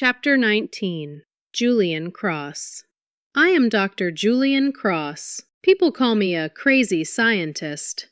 Chapter 19. Julian Cross. I am Dr. Julian Cross. People call me a crazy scientist.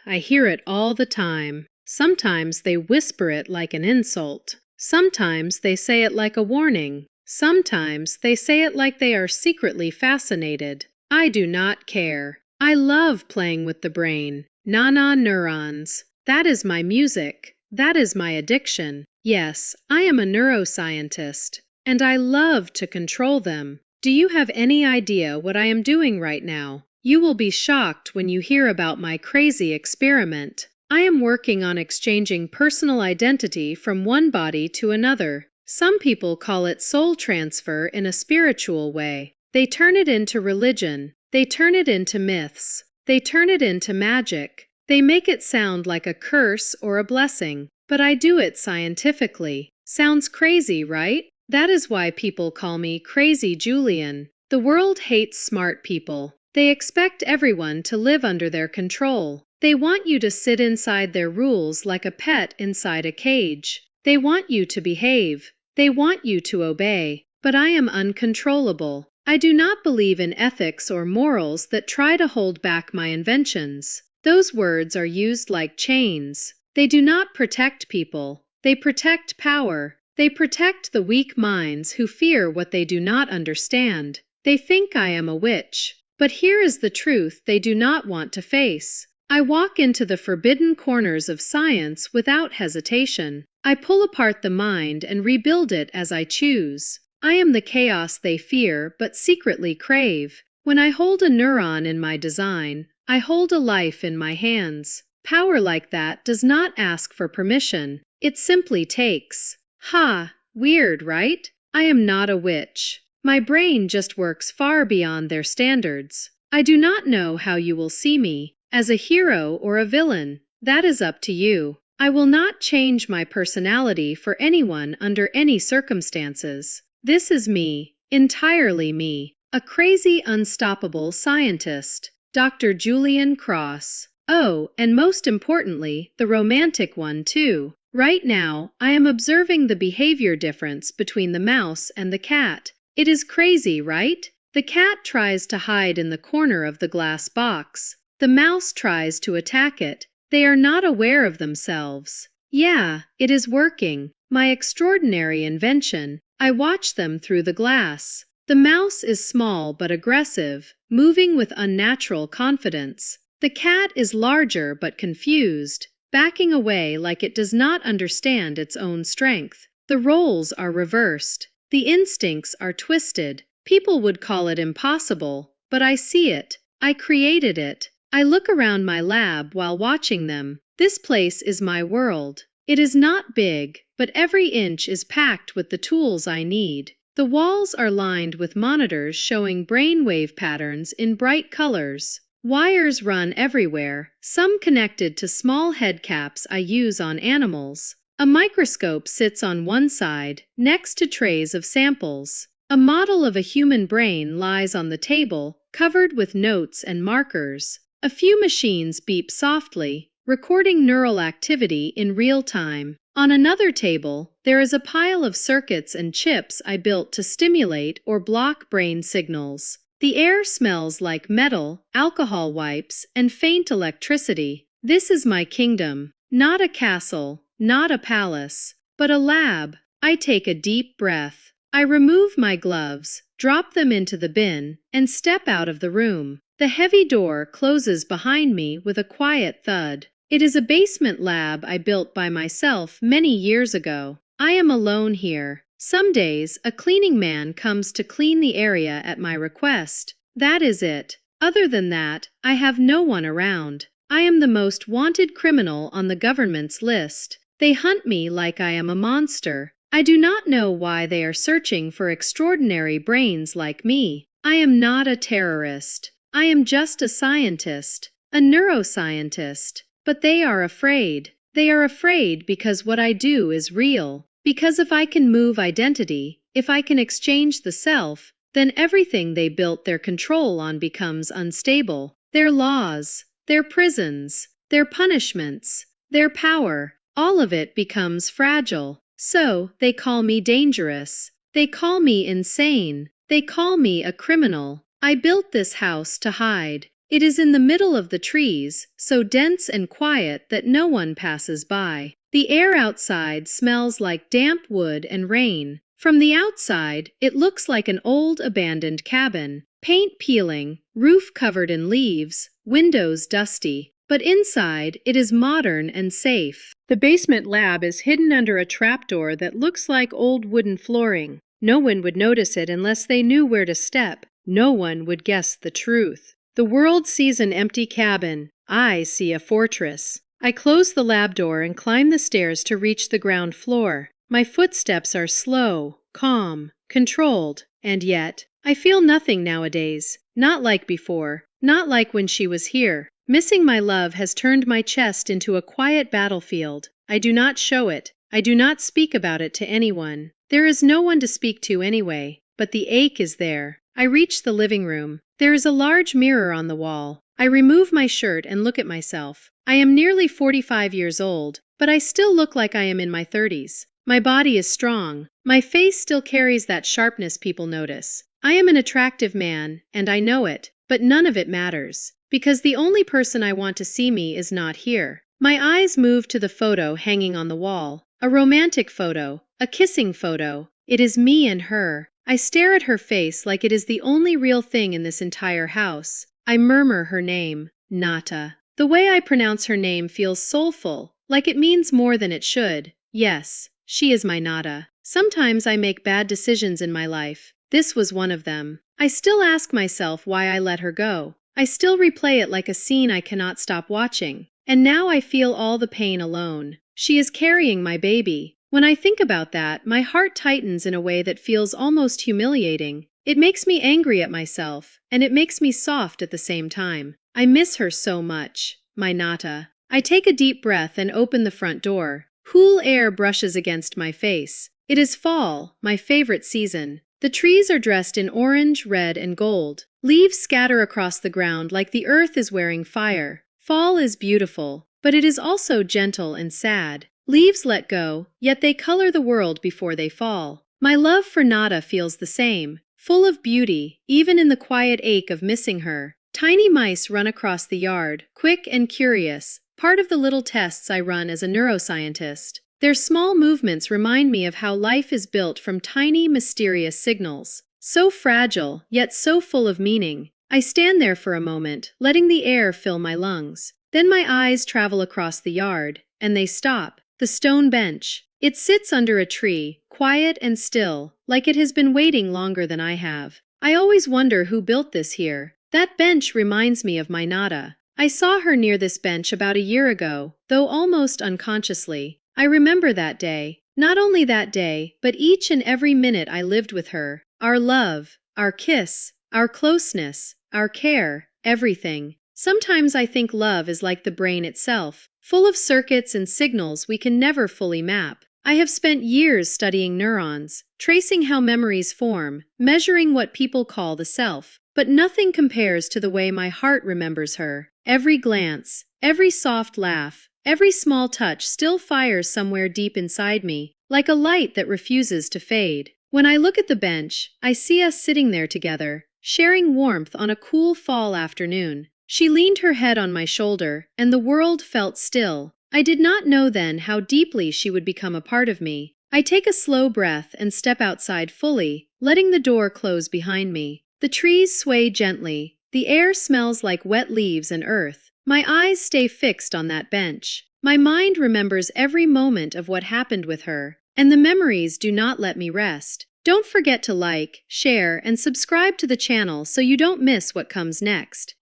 I hear it all the time. Sometimes they whisper it like an insult. Sometimes they say it like a warning. Sometimes they say it like they are secretly fascinated. I do not care. I love playing with the brain. Nana neurons. That is my music. That is my addiction. Yes, I am a neuroscientist, and I love to control them. Do you have any idea what I am doing right now? You will be shocked when you hear about my crazy experiment. I am working on exchanging personal identity from one body to another. Some people call it soul transfer in a spiritual way. They turn it into religion. They turn it into myths. They turn it into magic. They make it sound like a curse or a blessing. But I do it scientifically. Sounds crazy, right? That is why people call me Crazy Julian. The world hates smart people. They expect everyone to live under their control. They want you to sit inside their rules like a pet inside a cage. They want you to behave. They want you to obey. But I am uncontrollable. I do not believe in ethics or morals that try to hold back my inventions. Those words are used like chains. They do not protect people. They protect power. They protect the weak minds who fear what they do not understand. They think I am a witch. But here is the truth they do not want to face. I walk into the forbidden corners of science without hesitation. I pull apart the mind and rebuild it as I choose. I am the chaos they fear but secretly crave. When I hold a neuron in my design, I hold a life in my hands. Power like that does not ask for permission. It simply takes. Ha! Weird, right? I am not a witch. My brain just works far beyond their standards. I do not know how you will see me, as a hero or a villain. That is up to you. I will not change my personality for anyone under any circumstances. This is me, entirely me, a crazy, unstoppable scientist, Dr. Julian Cross. Oh, and most importantly, the romantic one too. Right now, I am observing the behavior difference between the mouse and the cat. It is crazy, right? The cat tries to hide in the corner of the glass box. The mouse tries to attack it. They are not aware of themselves. Yeah, it is working. My extraordinary invention. I watch them through the glass. The mouse is small but aggressive, moving with unnatural confidence. The cat is larger but confused, backing away like it does not understand its own strength. The roles are reversed. The instincts are twisted. People would call it impossible, but I see it. I created it. I look around my lab while watching them. This place is my world. It is not big, but every inch is packed with the tools I need. The walls are lined with monitors showing brainwave patterns in bright colors. Wires run everywhere, some connected to small head caps I use on animals. A microscope sits on one side, next to trays of samples. A model of a human brain lies on the table, covered with notes and markers. A few machines beep softly, recording neural activity in real time. On another table, there is a pile of circuits and chips I built to stimulate or block brain signals. The air smells like metal, alcohol wipes, and faint electricity. This is my kingdom. Not a castle, not a palace, but a lab. I take a deep breath. I remove my gloves, drop them into the bin, and step out of the room. The heavy door closes behind me with a quiet thud. It is a basement lab I built by myself many years ago. I am alone here. Some days, a cleaning man comes to clean the area at my request. That is it. Other than that, I have no one around. I am the most wanted criminal on the government's list. They hunt me like I am a monster. I do not know why they are searching for extraordinary brains like me. I am not a terrorist. I am just a scientist, a neuroscientist. But they are afraid. They are afraid because what I do is real. Because if I can move identity, if I can exchange the self, then everything they built their control on becomes unstable. Their laws, their prisons, their punishments, their power, all of it becomes fragile. So, they call me dangerous. They call me insane. They call me a criminal. I built this house to hide. It is in the middle of the trees, so dense and quiet that no one passes by. The air outside smells like damp wood and rain. From the outside, it looks like an old abandoned cabin. Paint peeling, roof covered in leaves, windows dusty. But inside, it is modern and safe. The basement lab is hidden under a trapdoor that looks like old wooden flooring. No one would notice it unless they knew where to step. No one would guess the truth. The world sees an empty cabin. I see a fortress. I close the lab door and climb the stairs to reach the ground floor. My footsteps are slow, calm, controlled, and yet, I feel nothing nowadays. Not like before. Not like when she was here. Missing my love has turned my chest into a quiet battlefield. I do not show it. I do not speak about it to anyone. There is no one to speak to anyway, but the ache is there. I reach the living room. There is a large mirror on the wall. I remove my shirt and look at myself. I am nearly 45 years old, but I still look like I am in my 30s. My body is strong. My face still carries that sharpness people notice. I am an attractive man, and I know it, but none of it matters, because the only person I want to see me is not here. My eyes move to the photo hanging on the wall. A romantic photo, a kissing photo. It is me and her. I stare at her face like it is the only real thing in this entire house. I murmur her name, Nata. The way I pronounce her name feels soulful, like it means more than it should. Yes, she is my Nata. Sometimes I make bad decisions in my life. This was one of them. I still ask myself why I let her go. I still replay it like a scene I cannot stop watching. And now I feel all the pain alone. She is carrying my baby. When I think about that, my heart tightens in a way that feels almost humiliating. It makes me angry at myself, and it makes me soft at the same time. I miss her so much, my Nata. I take a deep breath and open the front door. Cool air brushes against my face. It is fall, my favorite season. The trees are dressed in orange, red, and gold. Leaves scatter across the ground like the earth is wearing fire. Fall is beautiful, but it is also gentle and sad. Leaves let go, yet they color the world before they fall. My love for Nata feels the same, full of beauty, even in the quiet ache of missing her. Tiny mice run across the yard, quick and curious, part of the little tests I run as a neuroscientist. Their small movements remind me of how life is built from tiny, mysterious signals. So fragile, yet so full of meaning. I stand there for a moment, letting the air fill my lungs. Then my eyes travel across the yard, and they stop. The stone bench. It sits under a tree, quiet and still, like it has been waiting longer than I have. I always wonder who built this here. That bench reminds me of my Nata. I saw her near this bench about a year ago, though almost unconsciously. I remember that day. Not only that day, but each and every minute I lived with her. Our love, our kiss, our closeness, our care, everything. Sometimes I think love is like the brain itself, full of circuits and signals we can never fully map. I have spent years studying neurons, tracing how memories form, measuring what people call the self. But nothing compares to the way my heart remembers her. Every glance, every soft laugh, every small touch still fires somewhere deep inside me, like a light that refuses to fade. When I look at the bench, I see us sitting there together, sharing warmth on a cool fall afternoon. She leaned her head on my shoulder, and the world felt still. I did not know then how deeply she would become a part of me. I take a slow breath and step outside fully, letting the door close behind me. The trees sway gently. The air smells like wet leaves and earth. My eyes stay fixed on that bench. My mind remembers every moment of what happened with her, and the memories do not let me rest. Don't forget to like, share, and subscribe to the channel so you don't miss what comes next.